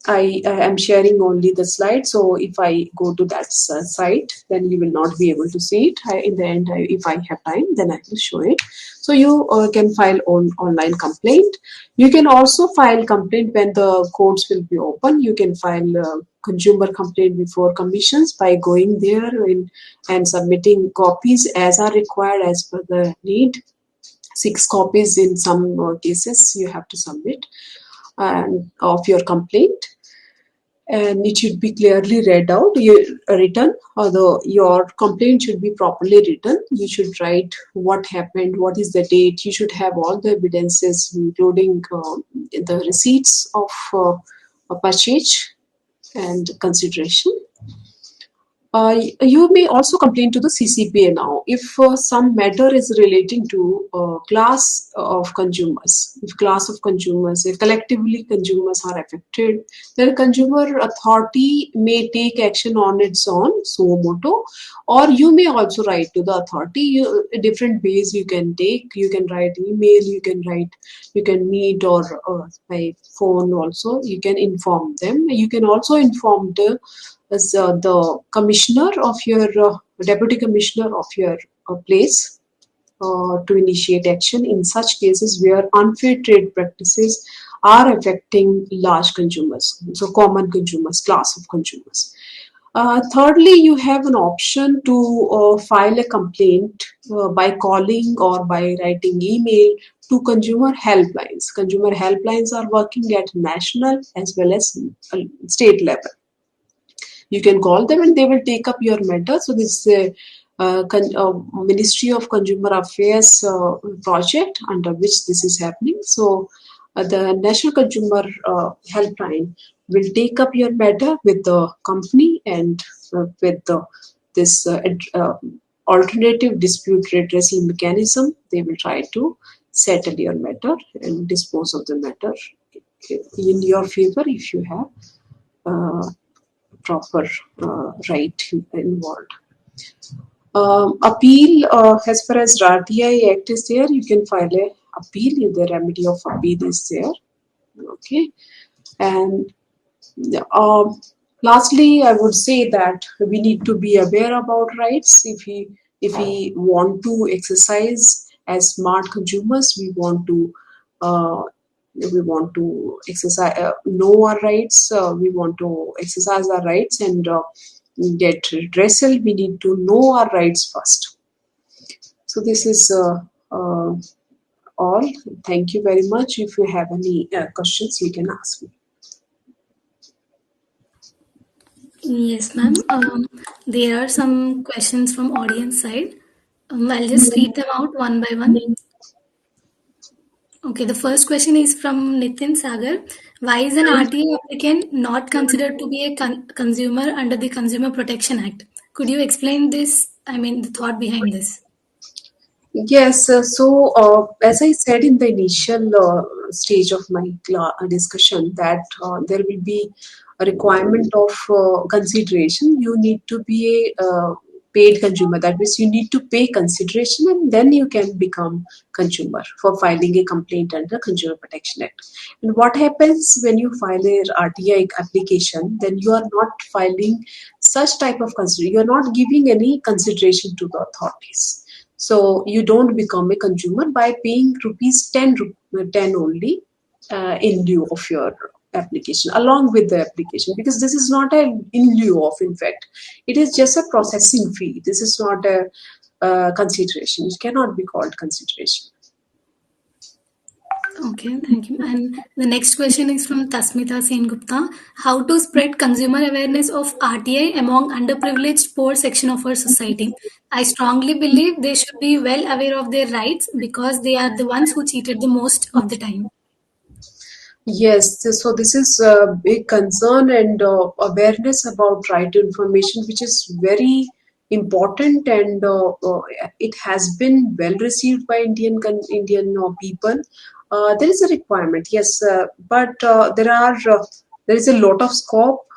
I am sharing only the slide, so if I go to that site, then you will not be able to see it. In the end, if I have time, then I will show it. So you can file online complaint. You can also file complaint when the courts will be open. You can file consumer complaint before commissions by going there and submitting copies as are required as per the need. 6 copies in some cases you have to submit of your complaint, and it should be clearly read out, written, although your complaint should be properly written. You should write what happened, what is the date. You should have all the evidences, including the receipts of purchase and consideration. You may also complain to the CCPA now if some matter is relating to class of consumers. If collectively consumers are affected, then consumer authority may take action on its own, suo moto, or you may also write to the authority. Different ways you can take. You can write email, you can meet, or by phone also. You can inform them. You can also inform the commissioner of your deputy commissioner of your place to initiate action in such cases where unfair trade practices are affecting large consumers, so common consumers, class of consumers. Thirdly, you have an option to file a complaint by calling or by writing email to consumer helplines. Consumer helplines are working at national as well as state level. You can call them and they will take up your matter. So this is a Ministry of Consumer Affairs project under which this is happening. So the National Consumer Helpline will take up your matter with the company and with this alternative dispute redressal mechanism. They will try to settle your matter and dispose of the matter in your favor if you have proper right involved. Appeal, as far as RTI Act is there, you can file a appeal. The remedy of appeal is there. Okay, and lastly, I would say that we need to be aware about rights. If we want to exercise as smart consumers, we want to exercise, know our rights. We want to exercise our rights and get redressal. We need to know our rights first. So this is all. Thank you very much. If you have any questions, you can ask me. Yes, ma'am. There are some questions from audience side. I'll just read them out one by one. Okay, the first question is from Nitin Sagar. Why is an RTA applicant not considered to be a consumer under the Consumer Protection Act? Could you explain this? I mean, the thought behind this. Yes, as I said in the initial stage of my discussion, that there will be a requirement of consideration. You need to be a paid consumer. That means you need to pay consideration, and then you can become consumer for filing a complaint under Consumer Protection Act. And what happens when you file a RTI application? Then you are not filing such type of consideration. You are not giving any consideration to the authorities, so you don't become a consumer by paying rupees 10 only in lieu of your application, along with the application, because this is not a in lieu of, in fact, it is just a processing fee. This is not a consideration. It cannot be called consideration. Okay, thank you. And the next question is from Tasmita Sengupta. How to spread consumer awareness of RTI among underprivileged poor section of our society? I strongly believe they should be well aware of their rights because they are the ones who cheated the most of the time. Yes, so this is a big concern and awareness about right to information, which is very important, and it has been well received by Indian people. There is a requirement, yes, but there is a lot of scope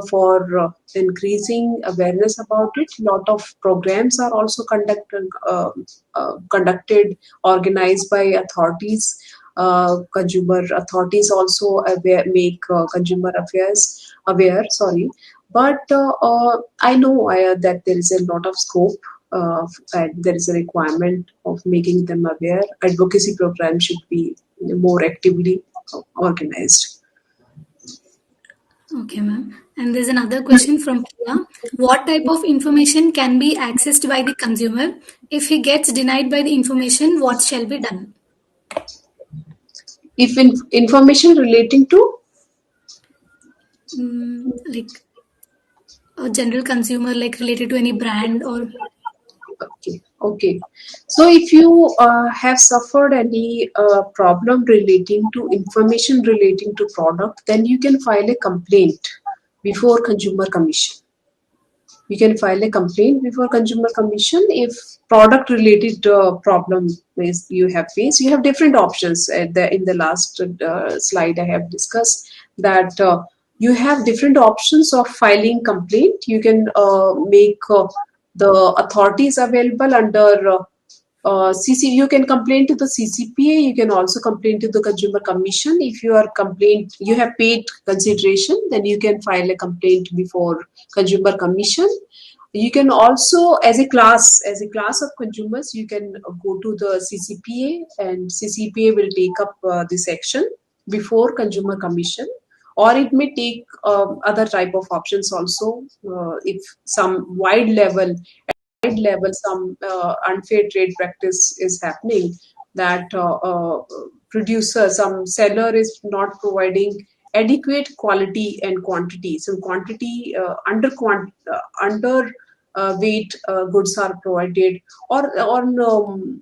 for increasing awareness about it. Lot of programs are also conducted, organized by authorities. Consumer authorities also make consumer affairs aware. Sorry, but I know that there is a lot of scope. And there is a requirement of making them aware. Advocacy programs should be more actively organized. Okay, ma'am. And there's another question from Priya. What type of information can be accessed by the consumer? If he gets denied by the information, what shall be done? If information relating to Like a general consumer, like related to any brand or. Okay. So if you have suffered any problem relating to information relating to product, then you can file a complaint before Consumer Commission. You can file a complaint before Consumer Commission if product related problem is you have faced. You have different options. In the last slide, I have discussed that you have different options of filing complaint. You can make the authorities available under you can complain to the CCPA. You can also complain to the Consumer Commission. If you have paid consideration, then you can file a complaint before Consumer Commission. You can also, as a class of consumers, you can go to the CCPA, and CCPA will take up this action before Consumer Commission, or it may take other type of options also. If some wide level some unfair trade practice is happening, that some seller is not providing adequate quality and quantity. Some quantity under weight goods are provided, or on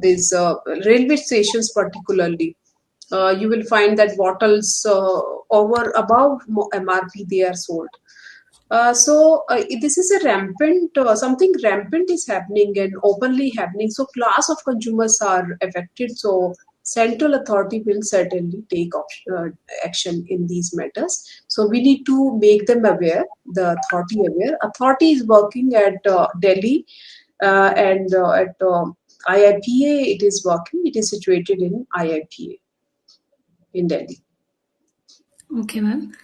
these railway stations particularly. You will find that bottles above MRP they are sold. This is a something rampant is happening and openly happening. So class of consumers are affected. So central authority will certainly take action in these matters. So we need to make them aware, the authority aware. Authority is working at Delhi and at IIPA. It is working. It is situated in IIPA in Delhi. Okay, ma'am.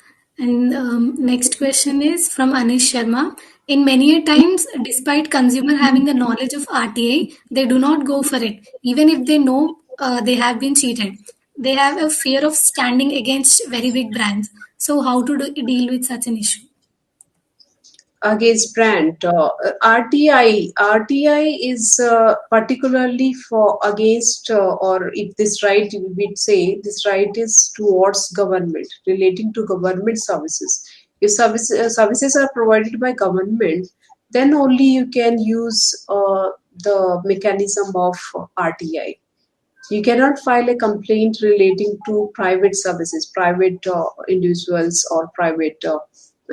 And next question is from Anish Sharma. In many a times, despite consumer having the knowledge of RTI, they do not go for it, even if they know they have been cheated. They have a fear of standing against very big brands. So, how to deal with such an issue? against brand. RTI is particularly for against, or if this right, we'd say this right is towards government, relating to government services. If services are provided by government, then only you can use the mechanism of RTI. You cannot file a complaint relating to private services, private individuals or private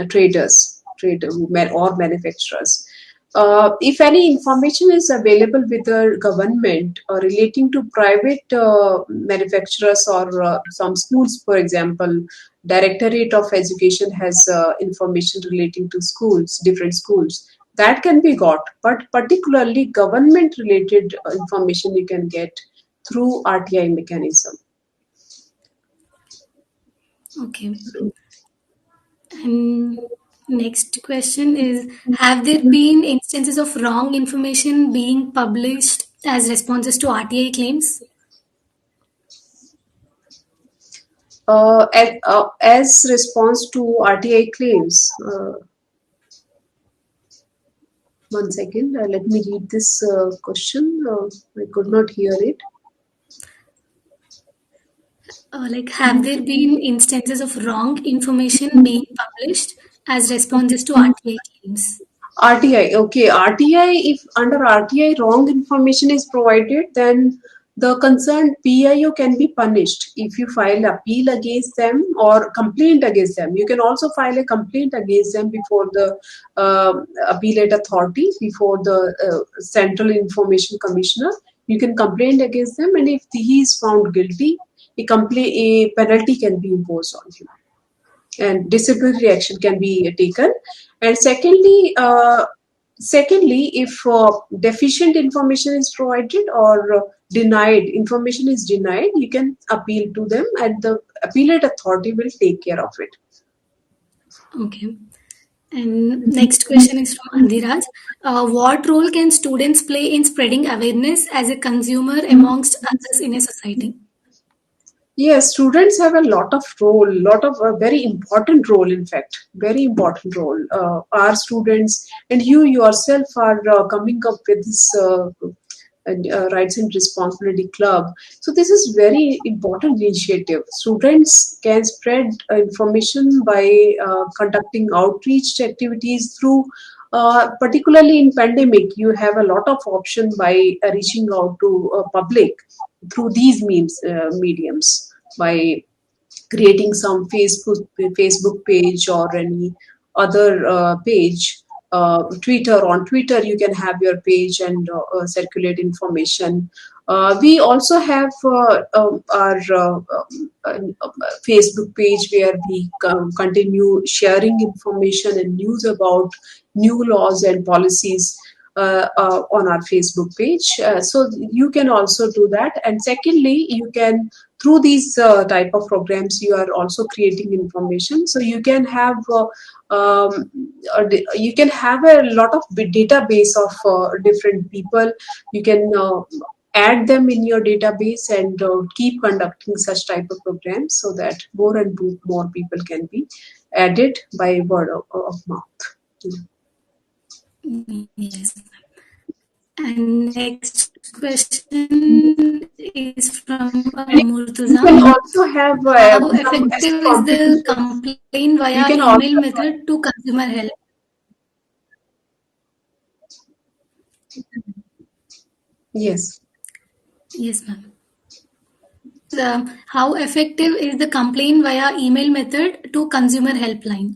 traders, or manufacturers. If any information is available with the government relating to private manufacturers or some schools, for example, Directorate of Education has information relating to schools, different schools, that can be got. But particularly government related information you can get through RTI mechanism. Okay. And next question is, have there been instances of wrong information being published as responses to RTI claims? As response to RTI claims, one second, let me read this question. I could not hear it. Have there been instances of wrong information being published as responses to RTI claims? RTI, okay. RTI, if under RTI wrong information is provided, then the concerned PIO can be punished if you file appeal against them or complaint against them. You can also file a complaint against them before the appellate authority, before the Central Information Commissioner. You can complain against them, and if he is found guilty, a penalty can be imposed on him, and disciplinary action can be taken. And secondly, if deficient information is provided or denied information is denied, you can appeal to them, and the appellate authority will take care of it. Okay. And next question is from Andiraj. What role can students play in spreading awareness as a consumer amongst others in a society? Yes, students have a lot of very important role, in fact, very important role. Our students and you yourself are coming up with this Rights and Responsibility Club. So this is very important initiative. Students can spread information by conducting outreach activities through, particularly in pandemic, you have a lot of option by reaching out to public through these mediums, by creating some Facebook page or any other page. On Twitter you can have your page and circulate information. We also have our Facebook page where we continue sharing information and news about new laws and policies on our Facebook page. So you can also do that. And secondly, you can, through these type of programs, you are also creating information. So you can have you can have a lot of database of different people. You can add them in your database and keep conducting such type of programs so that more and more people can be added by word of mouth. Yes. And next question is from You Murtuza. can also have How some effective is the competitions. complaint You via can email also, method to consumer help? yes. Yes, ma'am. How effective is the complaint via email method to consumer helpline?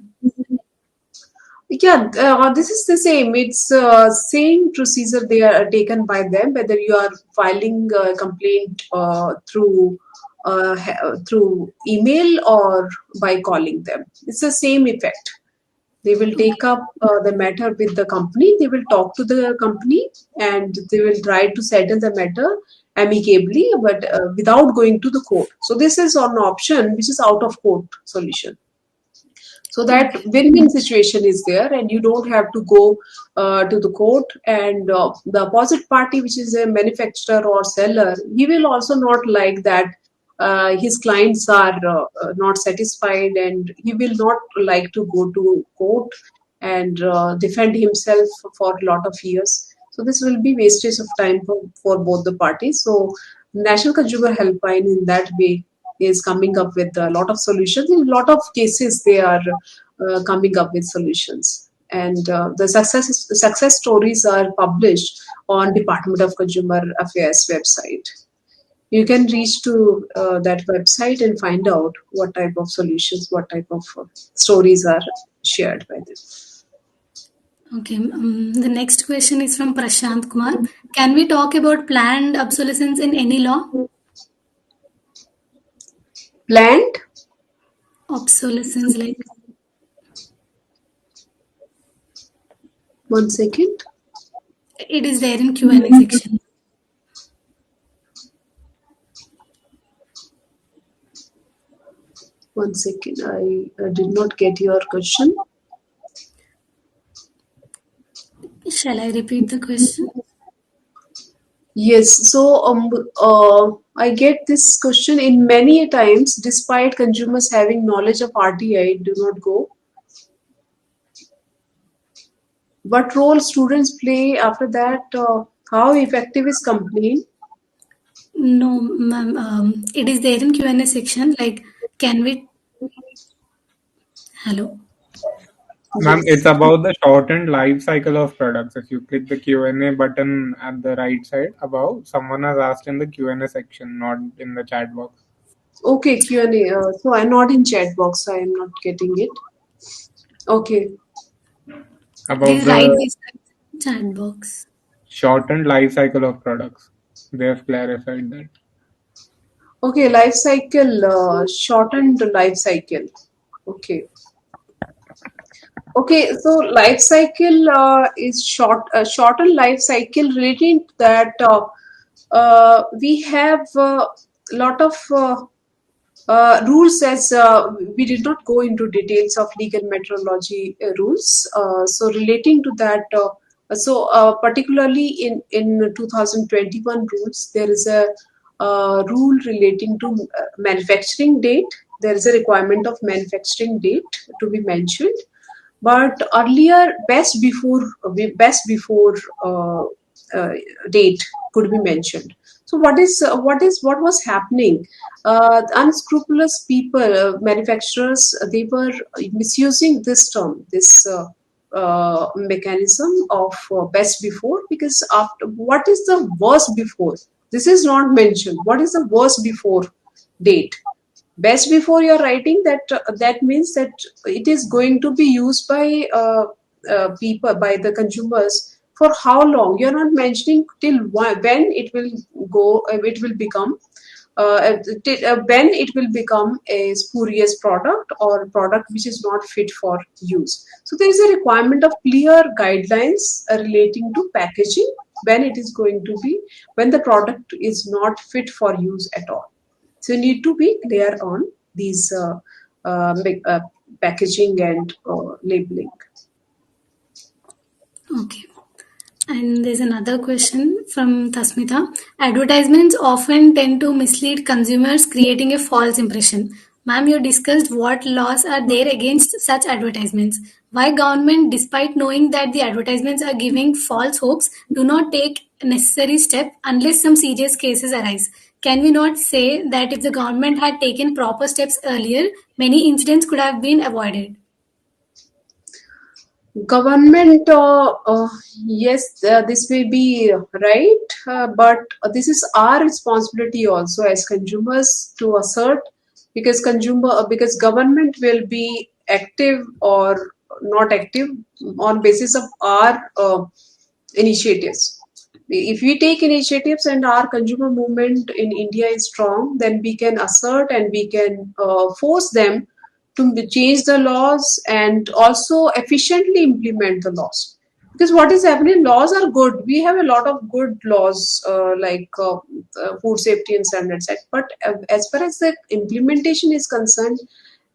Yeah, this is the same. It's same procedure they are taken by them, whether you are filing a complaint through email or by calling them. It's the same effect. They will take up the matter with the company. They will talk to the company and they will try to settle the matter amicably, but without going to the court. So this is an option which is out of court solution. So that win-win situation is there, and you don't have to go to the court. And the opposite party, which is a manufacturer or seller, he will also not like that his clients are not satisfied, and he will not like to go to court and defend himself for a lot of years. So this will be wastage of time for both the parties. So National Consumer Helpline in that way is coming up with a lot of solutions. In a lot of cases, they are coming up with solutions. And the success stories are published on Department of Consumer Affairs website. You can reach to that website and find out what type of solutions, what type of stories are shared by them. Okay, the next question is from Prashant Kumar. Can we talk about planned obsolescence in any law? Planned? Obsolescence, like 1 second. it is there in Q&A section. One second. I did not get your question. Shall I repeat the question? Yes. So I get this question in many times, despite consumers having knowledge of RTI, do not go. What role students play after that? How effective is complaint? No, ma'am. It is there in Q&A section. Like, can we? Hello. Ma'am, it's Yes. about the shortened life cycle of products. If you click the Q&A button at the right side above, someone has asked in the Q&A section, not in the chat box. Okay, Q&A. So I'm not in chat box. I am not getting it. Okay. About Please write the this in chat box. shortened life cycle of products. They have clarified that. Okay, life cycle, shortened life cycle. Okay. Okay, so life cycle is shortened life cycle relating to that we have a lot of rules as we did not go into details of legal metrology rules. So relating to that, particularly in 2021 rules, there is a rule relating to manufacturing date. There is a requirement of manufacturing date to be mentioned, but earlier best before uh, uh, date could be mentioned. So what was happening? Unscrupulous people, manufacturers, they were misusing this term, this mechanism of best before, because after, what is the worst before? This is not mentioned. What is the worst before date? Best before you're writing that, that means that it is going to be used by people, by the consumers, for how long. You're not mentioning till when it will go, it will become when it will become a spurious product or product which is not fit for use. So there is a requirement of clear guidelines relating to packaging, when it is going to be, when the product is not fit for use at all. So you need to be clear on these packaging and labeling. Okay. And there's another question from Tasmita. Advertisements often tend to mislead consumers, creating a false impression. Ma'am, you discussed what laws are there against such advertisements. Why government, despite knowing that the advertisements are giving false hopes, do not take necessary step unless some serious cases arise? Can we not say that if the government had taken proper steps earlier, many incidents could have been avoided? Government, yes, this may be right, but this is our responsibility also as consumers to assert, because government will be active or not active on basis of our initiatives. If we take initiatives and our consumer movement in India is strong, then we can assert and we can force them to change the laws and also efficiently implement the laws. Because what is happening, laws are good. We have a lot of good laws like Food Safety and Standards Act, but as far as the implementation is concerned,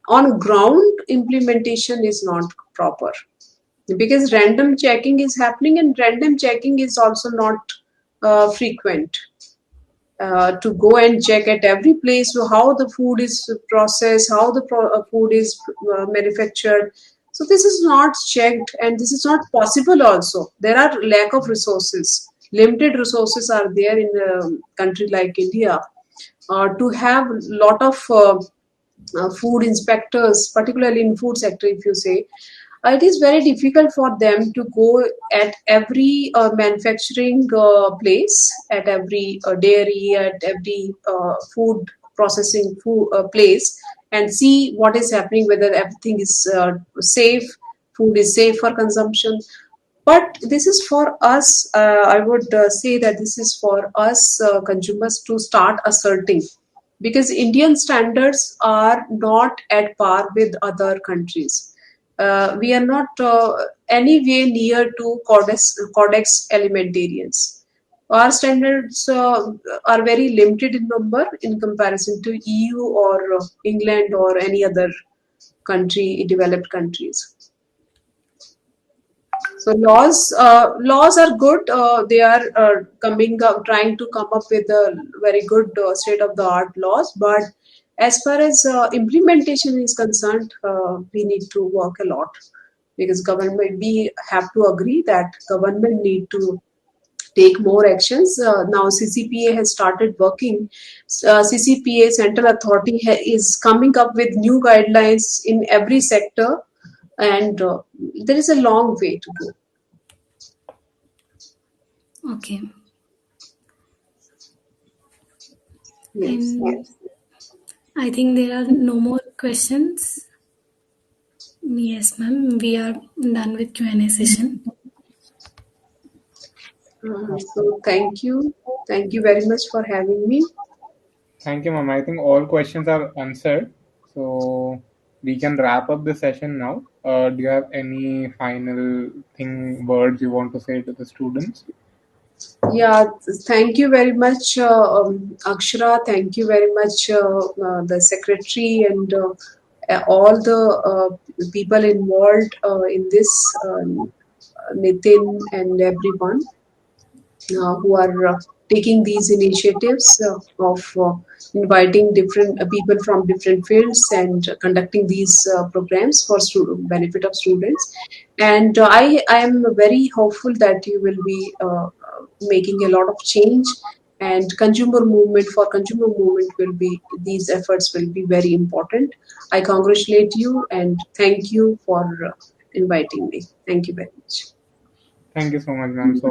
on ground implementation is not proper, because random checking is happening and random checking is also not frequent. To go and check at every place how the food is processed, how the food is manufactured. So this is not checked, and this is not possible also. There are lack of resources. Limited resources are there in a country like India to have lot of food inspectors, particularly in food sector, if you say, it is very difficult for them to go at every manufacturing place, at every dairy, at every food processing place, and see what is happening, whether everything is safe, food is safe for consumption. But this is for us, I would say that this is for us consumers to start asserting, because Indian standards are not at par with other countries. We are not anywhere near to Codex Alimentarians. Our standards are very limited in number in comparison to EU or England or any other country, developed countries. So laws are good. They are coming up, trying to come up with a very good state of the art laws. But as far as implementation is concerned, we need to work a lot, because government, we have to agree that government need to take more actions. Now CCPA has started working. CCPA, Central Authority, is coming up with new guidelines in every sector, and there is a long way to go. Okay. Yes. And I think there are no more questions. Yes, ma'am. We are done with Q&A session. So thank you. Thank you very much for having me. Thank you, ma'am. I think all questions are answered. So we can wrap up the session now. Do you have any final words you want to say to the students? Yeah, thank you very much, Akshara. Thank you very much, the secretary, and all the people involved in this, Nitin and everyone who are taking these initiatives of inviting different people from different fields and conducting these programs for benefit of students. And I am very hopeful that you will be making a lot of change, and consumer movement will be, these efforts will be very important. I congratulate you and thank you for inviting me. Thank you very much. Thank you so much, ma'am. So